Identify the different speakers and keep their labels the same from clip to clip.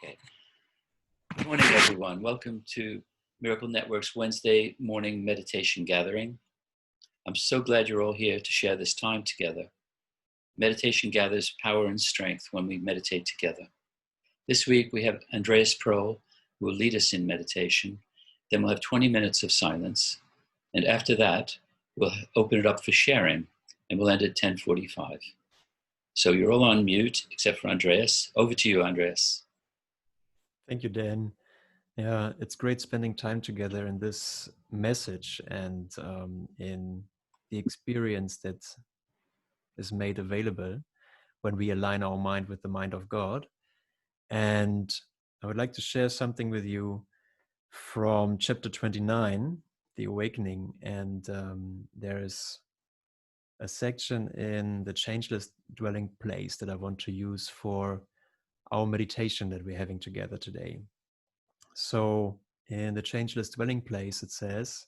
Speaker 1: Okay. Good morning, everyone. Welcome to Miracle Network's Wednesday morning meditation gathering. I'm so glad you're all here to share this time together. Meditation gathers power and strength when we meditate together. This week we have Andreas Prohl, who will lead us in meditation. Then we'll have 20 minutes of silence. And after that, we'll open it up for sharing, and we'll end at 10:45. So you're all on mute, except for Andreas. Over to you, Andreas.
Speaker 2: Thank you, Dan. Yeah, it's great spending time together in this message and in the experience that is made available when we align our mind with the mind of God. And I would like to share something with you from chapter 29, The Awakening. And there is a section in the changeless dwelling place that I want to use for our meditation that we're having together today. So in the changeless dwelling place, it says,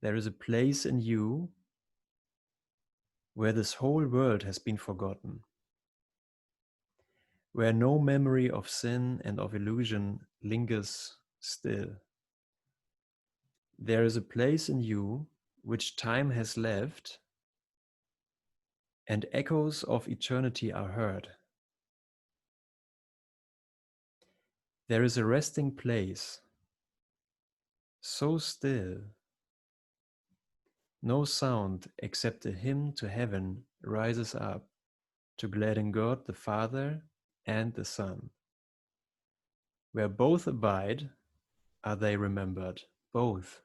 Speaker 2: there is a place in you where this whole world has been forgotten, where no memory of sin and of illusion lingers still. There is a place in you which time has left, and echoes of eternity are heard. There is a resting place, so still, no sound except a hymn to heaven rises up to gladden God the Father and the Son. Where both abide, are they remembered, both.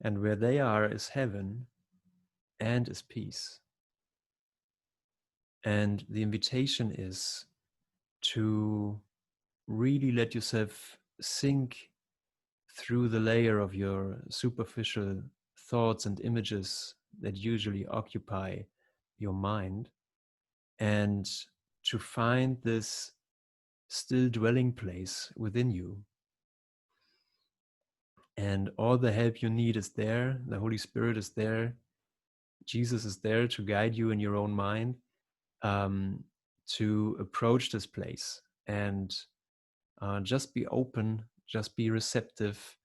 Speaker 2: And where they are is heaven and is peace. And the invitation is to really let yourself sink through the layer of your superficial thoughts and images that usually occupy your mind, and to find this still dwelling place within you. And all the help you need is there. The Holy Spirit is there. Jesus is there to guide you in your own mind, to approach this place, and just be open, just be receptive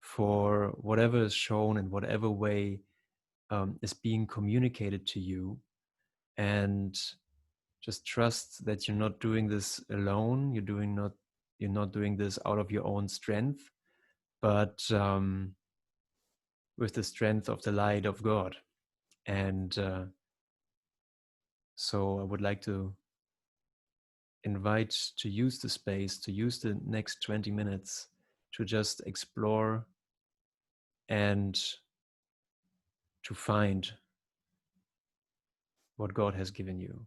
Speaker 2: for whatever is shown in whatever way is being communicated to you. And just trust that you're not doing this alone. You're not doing this out of your own strength, but with the strength of the light of God. And so I would like to invite to use the space, to use the next 20 minutes to just explore and to find what God has given you.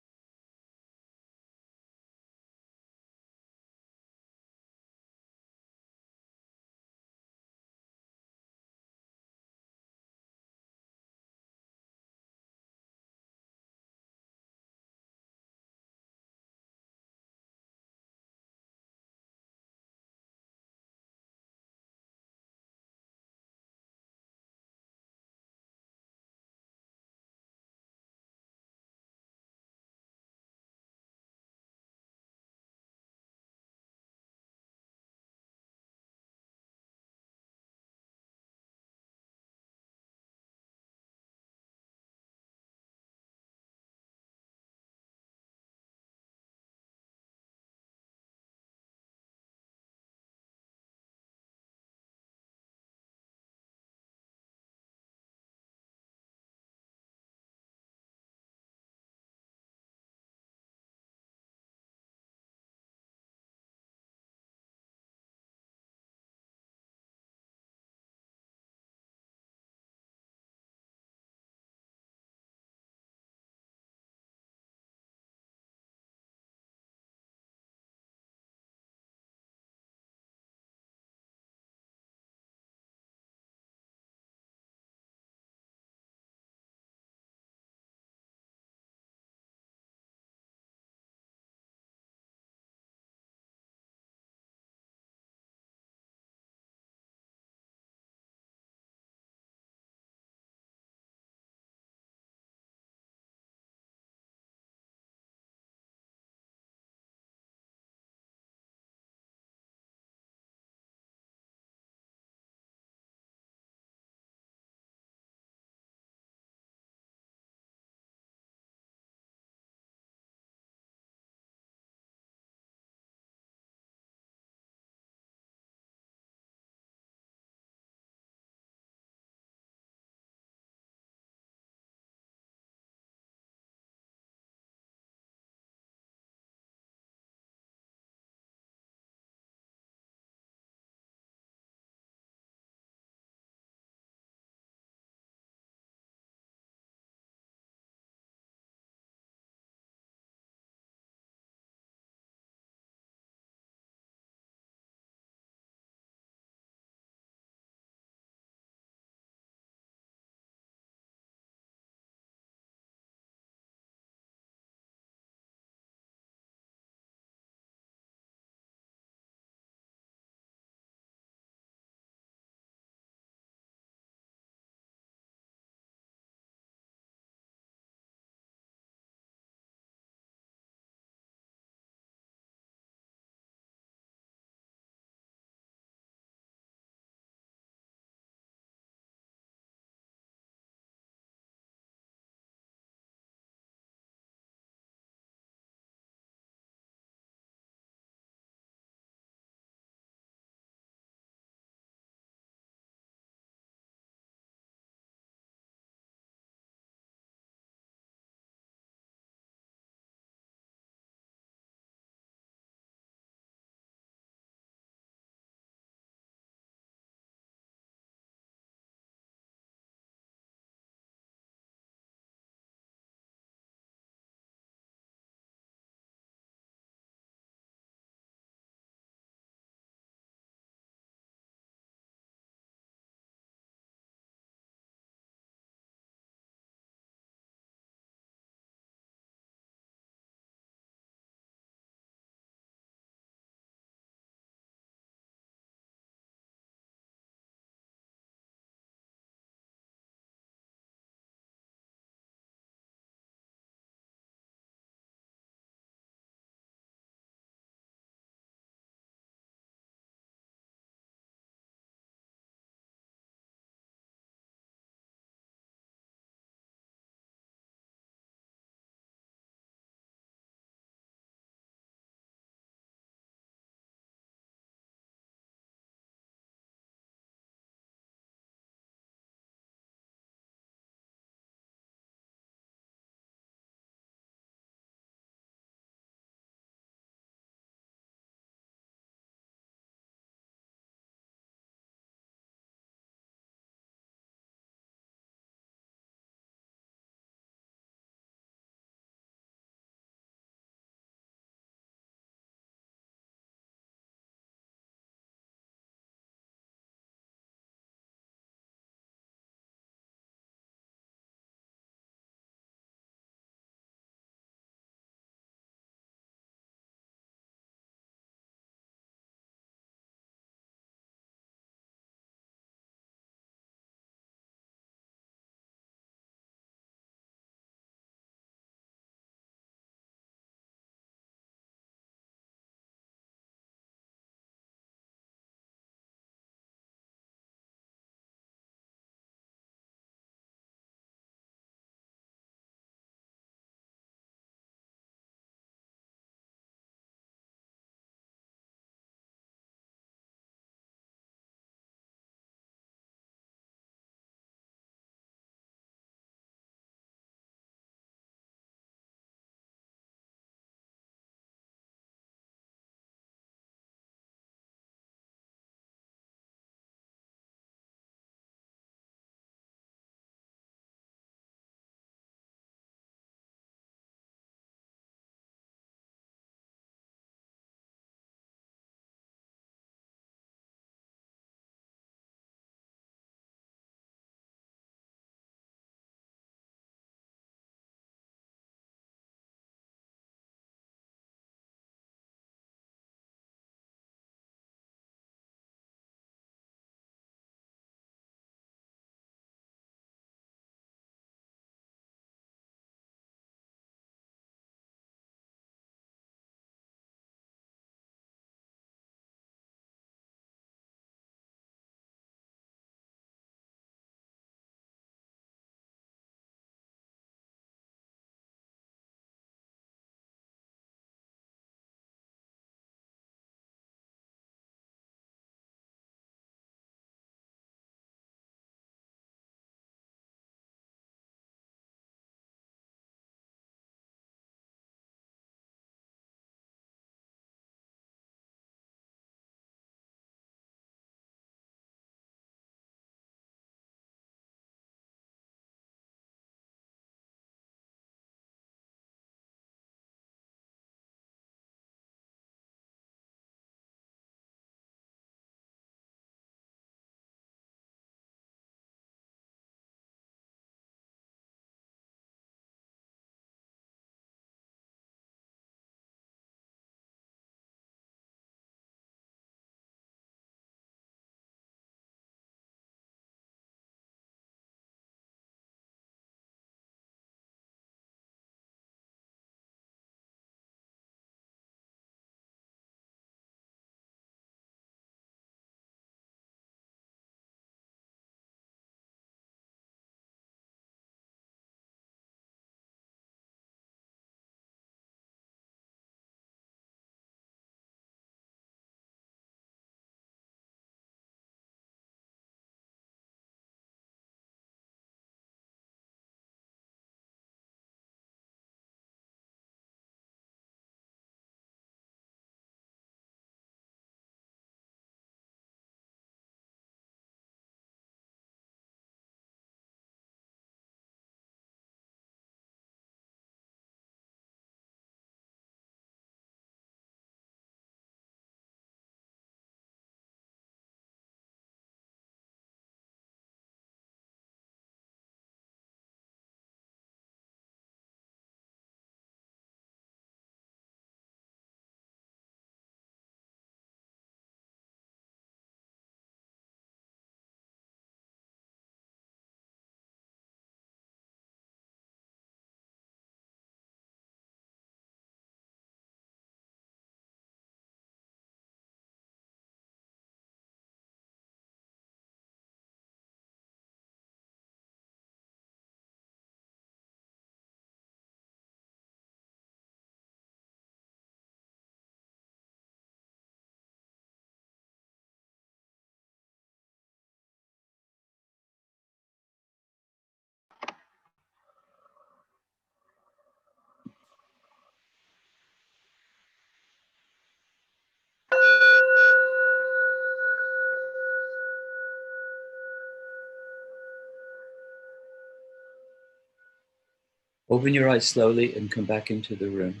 Speaker 1: Open your eyes slowly and come back into the room.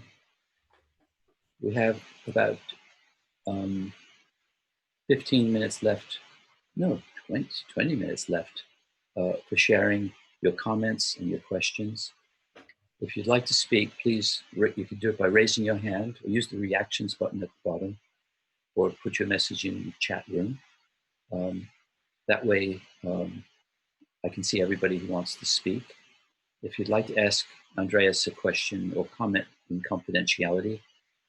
Speaker 1: We have about 15 minutes left. No, 20 minutes left for sharing your comments and your questions. If you'd like to speak, please, you can do it by raising your hand or use the reactions button at the bottom or put your message in the chat room. That way, I can see everybody who wants to speak. If you'd like to ask Andreas a question or comment in confidentiality,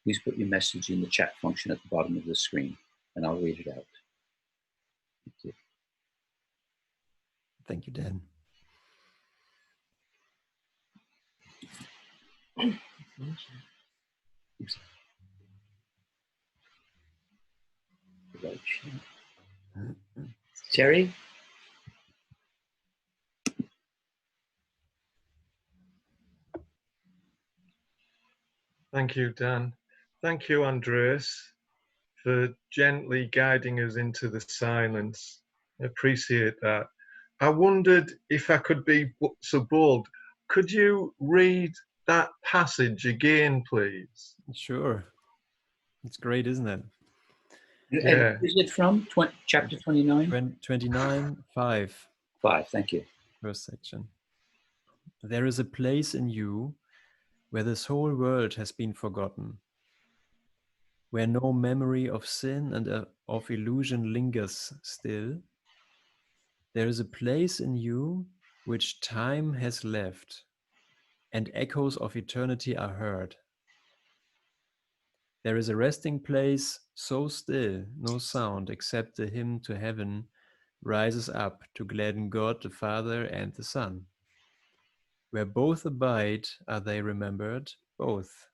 Speaker 1: please put your message in the chat function at the bottom of the screen and I'll read it out. Thank you.
Speaker 2: Thank you, Dan.
Speaker 1: Terry?
Speaker 3: Thank you, Dan. Thank you, Andreas, for gently guiding us into the silence. I appreciate that. I wondered if I could be so bold. Could you read that passage again, please?
Speaker 2: Sure. It's great, isn't it?
Speaker 1: And
Speaker 3: Yeah.
Speaker 1: is it from chapter 29?
Speaker 2: 29, 5.
Speaker 1: 5, thank you.
Speaker 2: First section. There is a place in you where this whole world has been forgotten, where no memory of sin and of illusion lingers still. There is a place in you which time has left, and echoes of eternity are heard. There is a resting place so still, no sound except the hymn to heaven rises up to gladden God the Father and the Son. Where both abide are they remembered, both.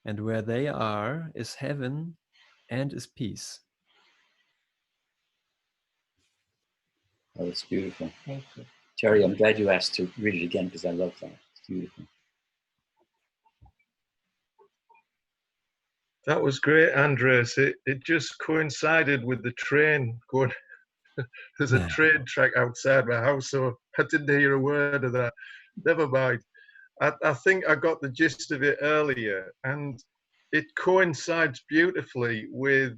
Speaker 2: And where they are is heaven and is peace.
Speaker 1: Oh, it's beautiful. Terry, I'm glad you asked to read it again because I love that. It's beautiful.
Speaker 3: That was great, Andres. It just coincided with the train going. There's a train track outside my house, so I didn't hear a word of that. Never mind. I think I got the gist of it earlier, and it coincides beautifully with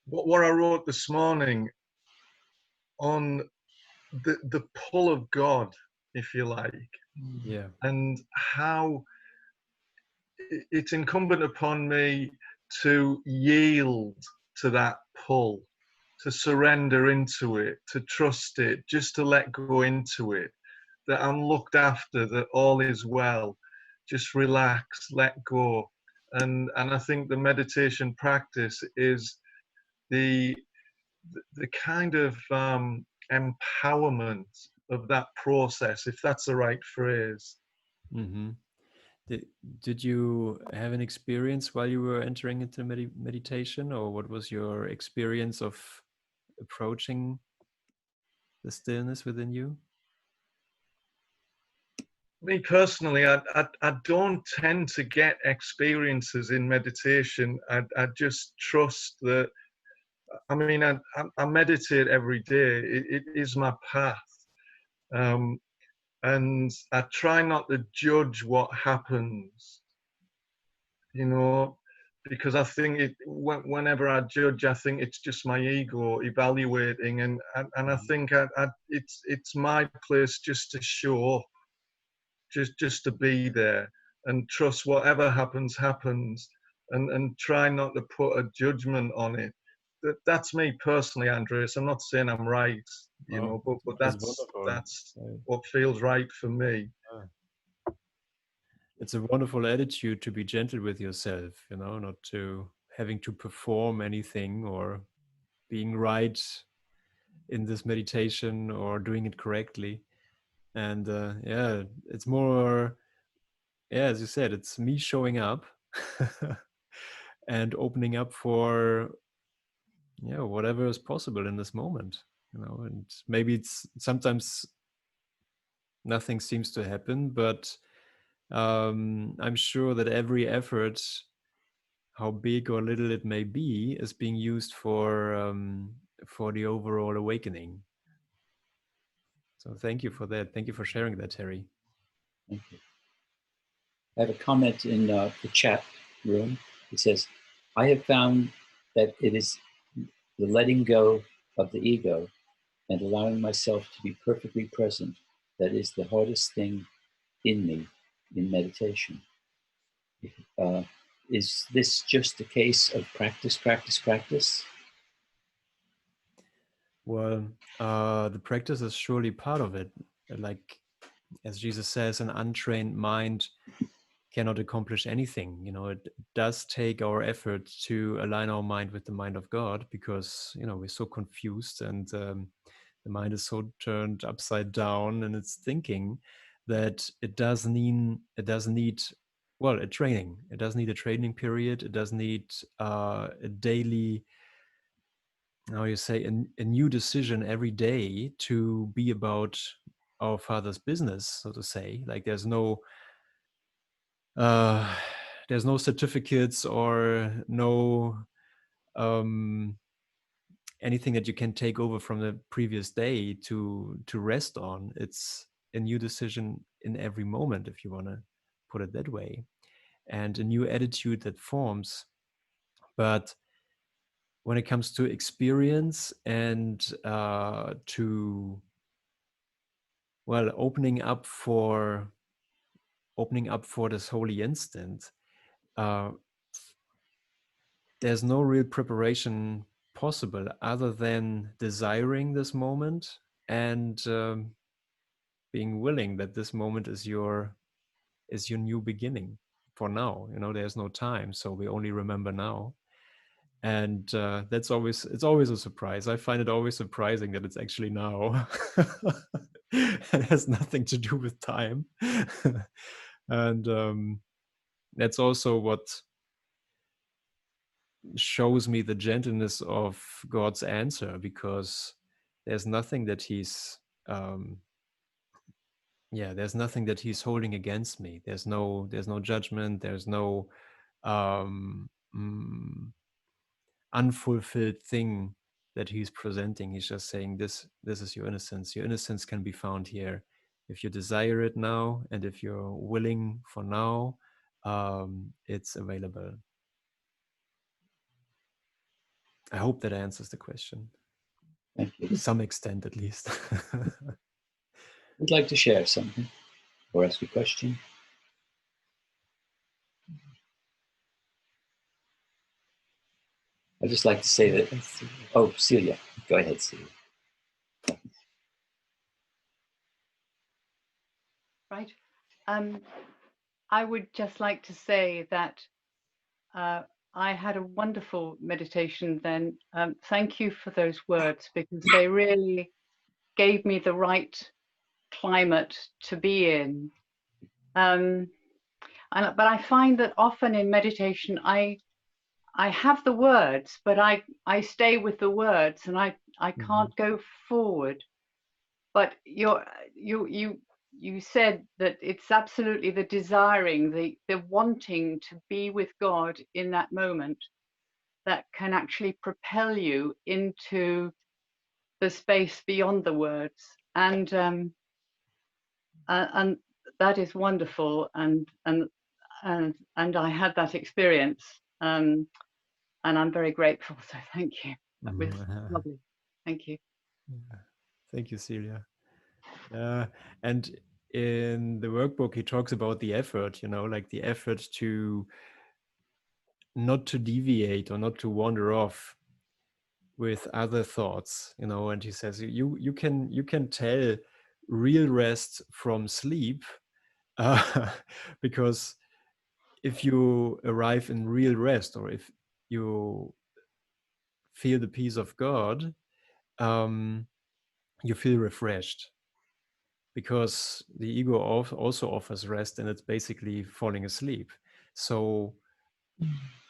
Speaker 3: what I wrote this morning on the pull of God, if you like,
Speaker 2: Yeah.
Speaker 3: and how it's incumbent upon me to yield to that pull, to surrender into it, to trust it, just to let go into it, that I'm looked after, that all is well. Just relax, let go. And I think the meditation practice is the kind of empowerment of that process, if that's the right phrase.
Speaker 2: Mm-hmm. Did you have an experience while you were entering into meditation, or what was your experience of approaching the stillness within you?
Speaker 3: Me personally, I don't tend to get experiences in meditation. I just trust that. I mean, I meditate every day. It is my path. And I try not to judge what happens, because I think whenever I judge, I think it's just my ego evaluating, and I think it's my place just to show up, just to be there and trust whatever happens, and try not to put a judgment on it. That's me personally, Andreas. I'm not saying I'm right, but that's what feels right for me.
Speaker 2: It's a wonderful attitude to be gentle with yourself, not to having to perform anything or being right in this meditation or doing it correctly. And it's more, as you said, it's me showing up and opening up for whatever is possible in this moment, and maybe it's sometimes nothing seems to happen, but I'm sure that every effort, how big or little it may be, is being used for the overall awakening. So thank you for that. Thank you for sharing that, Terry.
Speaker 1: Thank you. I have a comment in the chat room. It says, I have found that it is the letting go of the ego and allowing myself to be perfectly present that is the hardest thing in me in meditation. Uh, is this just a case of practice, practice, practice?
Speaker 2: Well, the practice is surely part of it. Like, as Jesus says, an untrained mind cannot accomplish anything. You know, it does take our effort to align our mind with the mind of God, because, you know, we're so confused, and the mind is so turned upside down in its thinking that it does need well, a training. It does need a training period. It does need a daily, how you say, a new decision every day to be about our Father's business, so to say. Like, uh, there's no certificates or no um, anything that you can take over from the previous day to rest on. It's a new decision in every moment, if you want to put it that way, and a new attitude that forms. But when it comes to experience and to, well, opening up for this holy instant, uh, there's no real preparation possible other than desiring this moment and being willing that this moment is your new beginning. For now, you know, there's no time, so we only remember now. And it's always a surprise. I find it always surprising that it's actually now. It has nothing to do with time. And that's also what shows me the gentleness of God's answer, because there's nothing that he's there's nothing that he's holding against me. There's no judgment. There's no um, mm, unfulfilled thing that he's presenting. He's just saying, this is your innocence. Your innocence can be found here if you desire it now, and if you're willing for now, it's available. I hope that answers the question.
Speaker 1: Thank you.
Speaker 2: To some extent, at least.
Speaker 1: Would like to share something or ask a question? I'd just like to say that, oh, Celia, go ahead, Celia.
Speaker 4: Right. I would just like to say that I had a wonderful meditation then. Thank you for those words, because they really gave me the right climate to be in. But I find that often in meditation, I have the words, but I stay with the words, and I can't go forward. But you said that it's absolutely the desiring, the wanting to be with God in that moment that can actually propel you into the space beyond the words, and that is wonderful, and I had that experience, and I'm very grateful. So thank you. That was lovely. Thank you.
Speaker 2: Thank you, Celia. And in the workbook, he talks about the effort, you know, like the effort to not to deviate or not to wander off with other thoughts, you know. And he says you can tell real rest from sleep, because if you arrive in real rest, or if you feel the peace of God, you feel refreshed, because the ego also offers rest, and it's basically falling asleep. So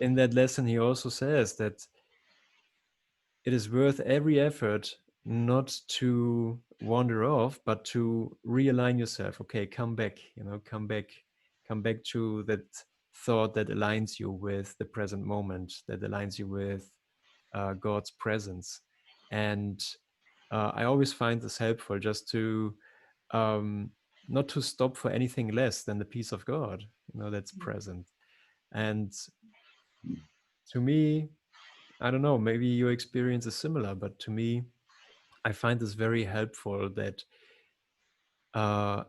Speaker 2: in that lesson, he also says that it is worth every effort not to wander off, but to realign yourself. Okay, come back, you know, come back to that thought that aligns you with the present moment, that aligns you with God's presence. And I always find this helpful, just to not to stop for anything less than the peace of God, that's present. And to me, I don't know, maybe your experience is similar, but to me, I find this very helpful, that I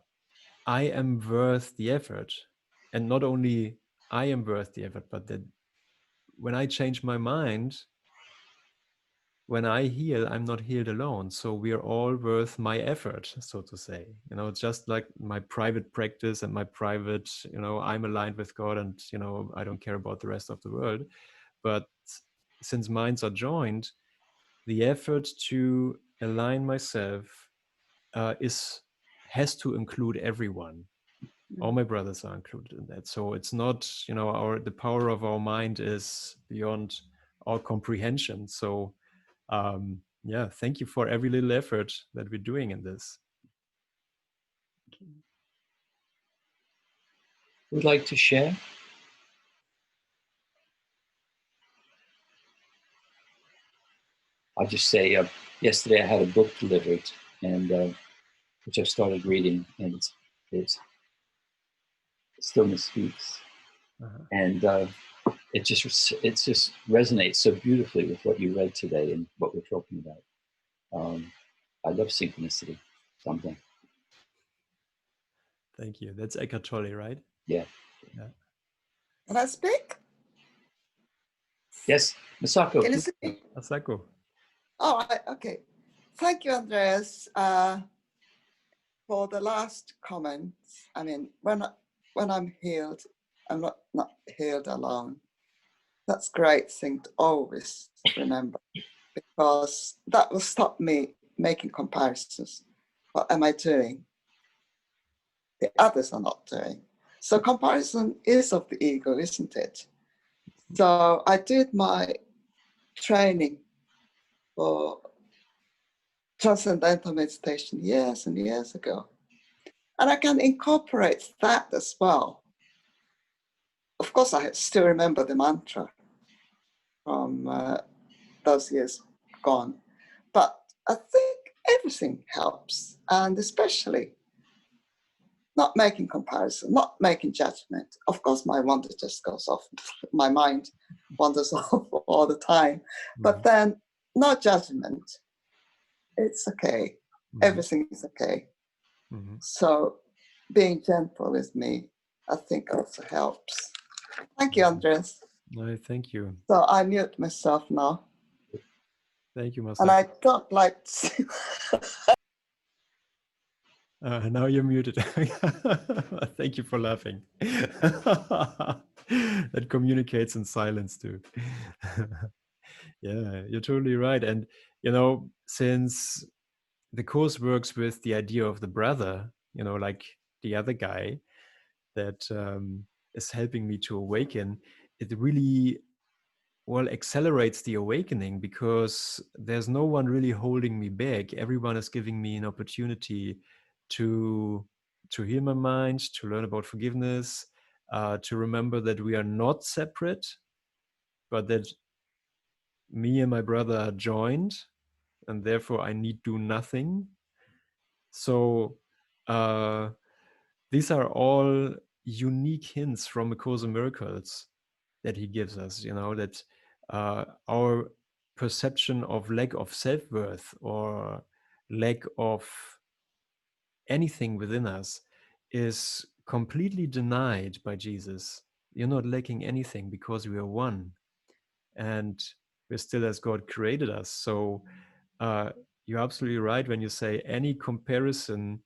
Speaker 2: am worth the effort. And not only I am worth the effort, but that when I change my mind, when I heal, I'm not healed alone. So we are all worth my effort, so to say. Just like my private practice and my private, I'm aligned with God, and, I don't care about the rest of the world. But since minds are joined, the effort to align myself has to include everyone. All my brothers are included in that. So it's not, the power of our mind is beyond our comprehension. So yeah, thank you for every little effort that we're doing in this.
Speaker 1: Would like to share? I'll just say, yesterday I had a book delivered, and which I started reading, and it's Stillness Speaks, and it just resonates so beautifully with what you read today and what we're talking about. I love synchronicity. Something.
Speaker 2: Thank you. That's Eckhart Tolle, right?
Speaker 1: Yeah.
Speaker 5: Can I speak?
Speaker 1: Yes, Masako.
Speaker 5: Can you speak?
Speaker 2: Masako.
Speaker 5: Oh, okay. Thank you, Andreas, for the last comments. I mean, when I'm healed, I'm not healed alone. That's a great thing to always remember, because that will stop me making comparisons. What am I doing? The others are not doing. So comparison is of the ego, isn't it? So I did my training for transcendental meditation years and years ago. And I can incorporate that as well. Of course, I still remember the mantra from those years gone. But I think everything helps, and especially not making comparison, not making judgment. Of course, my wonder just goes off. My mind wanders off all the time. But then no judgment. It's okay. Everything is okay. So being gentle with me, I think also helps. Thank you, Andreas.
Speaker 2: No, thank you.
Speaker 5: So I mute myself now.
Speaker 2: Thank you, Masako.
Speaker 5: And I don't like to
Speaker 2: now you're muted. Thank you for laughing. That communicates in silence too. Yeah, you're totally right. And, since the Course works with the idea of the brother, like the other guy that is helping me to awaken, it really accelerates the awakening, because there's no one really holding me back. Everyone is giving me an opportunity to heal my mind, to learn about forgiveness, to remember that we are not separate, but that me and my brother are joined, and therefore I need do nothing. So these are all unique hints from A Course in Miracles that he gives us, that our perception of lack of self-worth or lack of anything within us is completely denied by Jesus. You're not lacking anything, because we are one, and we're still as God created us. So you're absolutely right when you say any comparison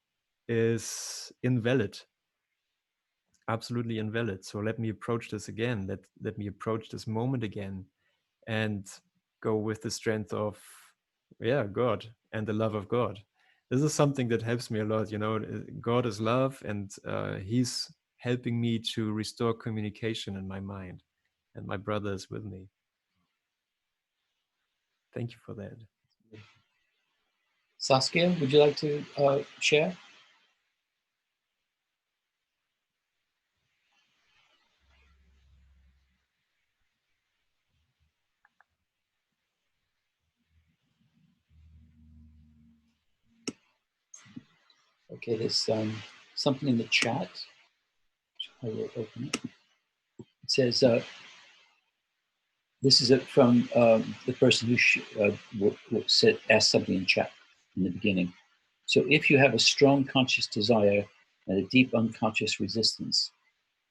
Speaker 2: is invalid. Absolutely invalid. So let me approach this again. Let me approach this moment again, and go with the strength of, God and the love of God. This is something that helps me a lot. God is love, and He's helping me to restore communication in my mind, and my brother is with me. Thank you for that.
Speaker 1: Saskia, would you like to share? Okay, there's something in the chat. I will open it. It says, this is from the person who asked something in chat in the beginning. So if you have a strong conscious desire and a deep unconscious resistance,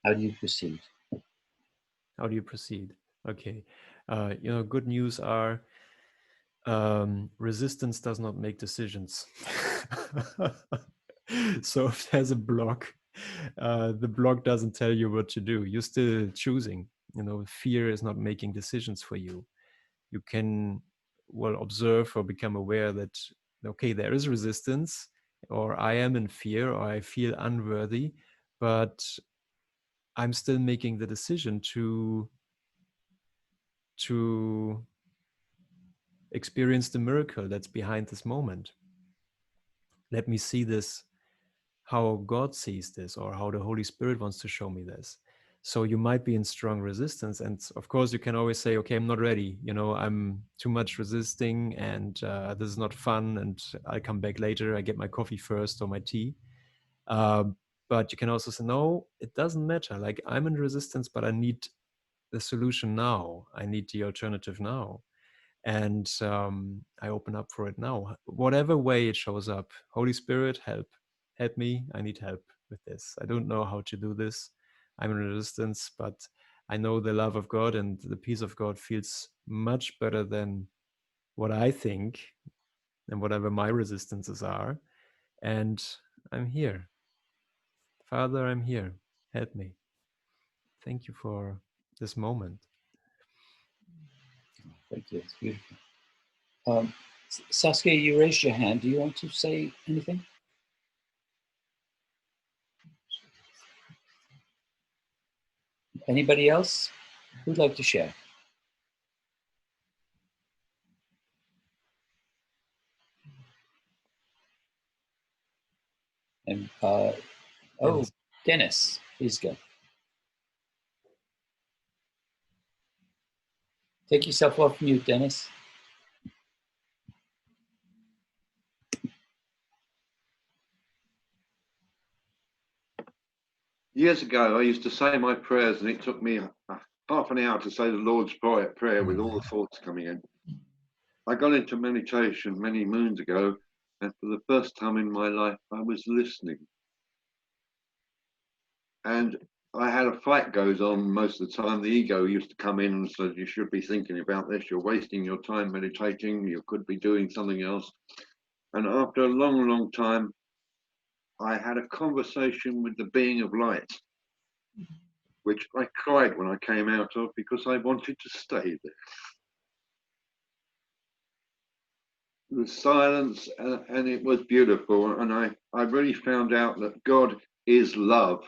Speaker 1: how do you proceed?
Speaker 2: How do you proceed? Okay. Good news are resistance does not make decisions. So if there's a block, the block doesn't tell you what to do. You're still choosing. Fear is not making decisions for you. You can, well, observe or become aware that, okay, there is resistance, or I am in fear, or I feel unworthy, but I'm still making the decision to experience the miracle that's behind this moment. Let me see this, how God sees this, or how the Holy Spirit wants to show me this. So you might be in strong resistance. And of course, you can always say, okay, I'm not ready. I'm too much resisting, and this is not fun. And I'll come back later. I get my coffee first or my tea. But you can also say, no, it doesn't matter. Like, I'm in resistance, but I need the solution now. I need the alternative now. And I open up for it now, whatever way it shows up. Holy Spirit, help me. I need help with this. I don't know how to do this. I'm in resistance, but I know the love of God and the peace of God feels much better than what I think and whatever my resistances are. And I'm here. Father, I'm here. Help me. Thank you for this moment.
Speaker 1: Thank you. It's beautiful. Saskia, you raised your hand. Do you want to say anything? Anybody else who'd like to share? And Dennis, please go. Take yourself off mute, Dennis.
Speaker 6: Years ago, I used to say my prayers, and it took me half an hour to say the Lord's Prayer with all the thoughts coming in. I got into meditation many moons ago, and for the first time in my life, I was listening. And I had a fight goes on most of the time. The ego used to come in and said, you should be thinking about this. You're wasting your time meditating. You could be doing something else. And after a long, long time, I had a conversation with the being of light, which I cried when I came out of because I wanted to stay there. The silence, and it was beautiful. And I really found out that God is love.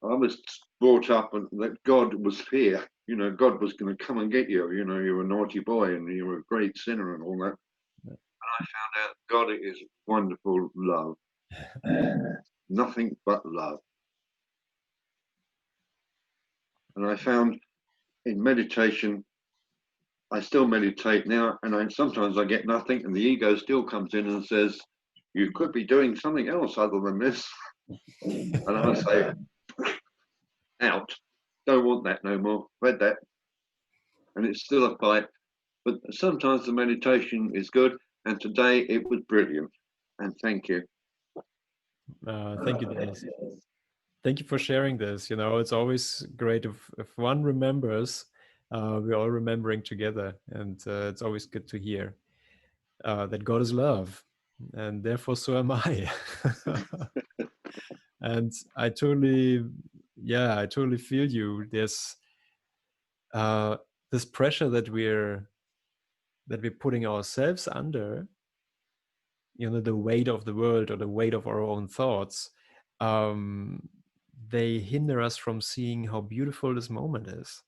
Speaker 6: I was brought up and that God was here. God was going to come and get you. You're a naughty boy and you're a great sinner and all that. And I found out God is wonderful love. Nothing but love. And I found in meditation, I still meditate now, and sometimes I get nothing, and the ego still comes in and says, you could be doing something else other than this. And I say, out, don't want that no more, read that. And it's still a fight, but sometimes the meditation is good, and today it was brilliant. And thank you.
Speaker 2: Thank you, Dennis. Thank you for sharing this. It's always great if one remembers, we're all remembering together, and it's always good to hear that God is love, and therefore so am I. And I totally feel you. There's this pressure that we're putting ourselves under, the weight of the world or the weight of our own thoughts. They hinder us from seeing how beautiful this moment is,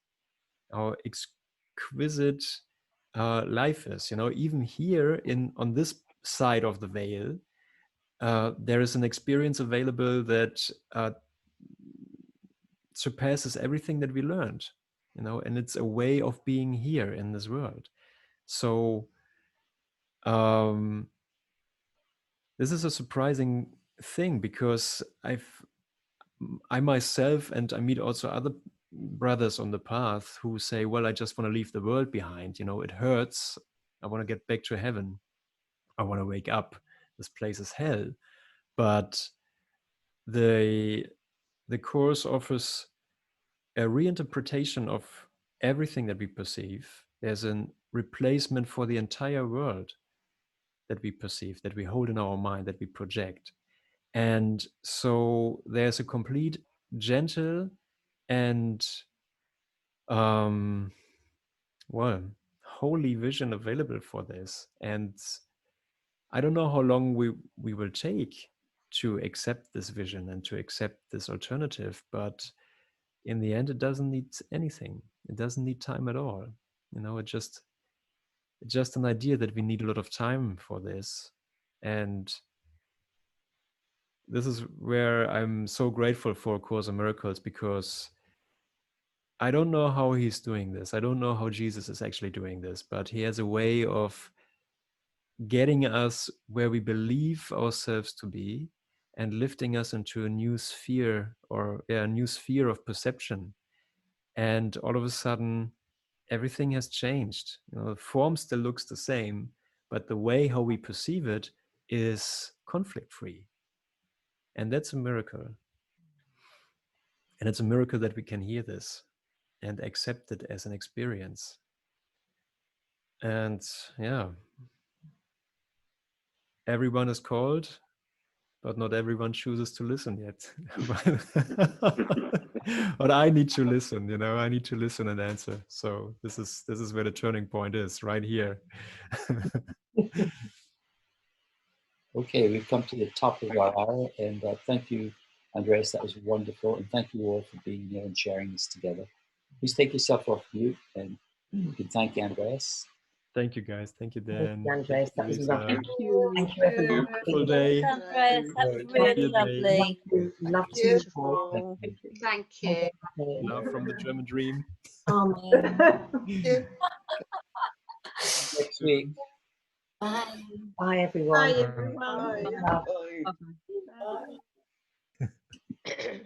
Speaker 2: how exquisite life is. Even here on this side of the veil, there is an experience available that surpasses everything that we learned, and it's a way of being here in this world. So this is a surprising thing, because I myself, and I meet also other brothers on the path who say, well, I just want to leave the world behind. You know, it hurts. I want to get back to heaven. I want to wake up. This place is hell. But the Course offers a reinterpretation of everything that we perceive. There's a replacement for the entire world that we perceive, that we hold in our mind, that we project. And so there's a complete gentle and holy vision available for this. And I don't know how long we will take to accept this vision and to accept this alternative, but in the end, it doesn't need anything. It doesn't need time at all. You know, it's just an idea that we need a lot of time for this. And this is where I'm so grateful for A Course in Miracles, because I don't know how he's doing this. I don't know how Jesus is actually doing this, but he has a way of getting us where we believe ourselves to be and lifting us into a new sphere, or a new sphere of perception. And all of a sudden, everything has changed. You know, the form still looks the same, but the way how we perceive it is conflict-free. And that's a miracle. And it's a miracle that we can hear this and accept it as an experience. And yeah, everyone is called, but not everyone chooses to listen yet. But I need to listen, you know, I need to listen and answer. So this is where the turning point is, right here.
Speaker 1: Okay, we've come to the top of our hour, and thank you, Andreas. That was wonderful, and thank you all for being here and sharing this together. Please take yourself off mute, and you can thank Andreas.
Speaker 2: Thank you, guys. Thank you, Dan.
Speaker 7: Thank you, Andreas. That was
Speaker 2: Lisa.
Speaker 7: lovely.
Speaker 4: Thank you.
Speaker 7: Thank you, everyone.
Speaker 2: Full day.
Speaker 8: Andreas, that was really lovely.
Speaker 7: Love to
Speaker 5: you.
Speaker 7: you all.
Speaker 4: Thank you.
Speaker 2: Love from the German dream.
Speaker 7: Amen.
Speaker 5: You.
Speaker 1: Next week.
Speaker 5: Bye.
Speaker 7: Bye, everyone.
Speaker 8: Bye, everyone.
Speaker 5: Bye.
Speaker 7: Love.
Speaker 5: Bye.
Speaker 8: Bye.
Speaker 5: Bye.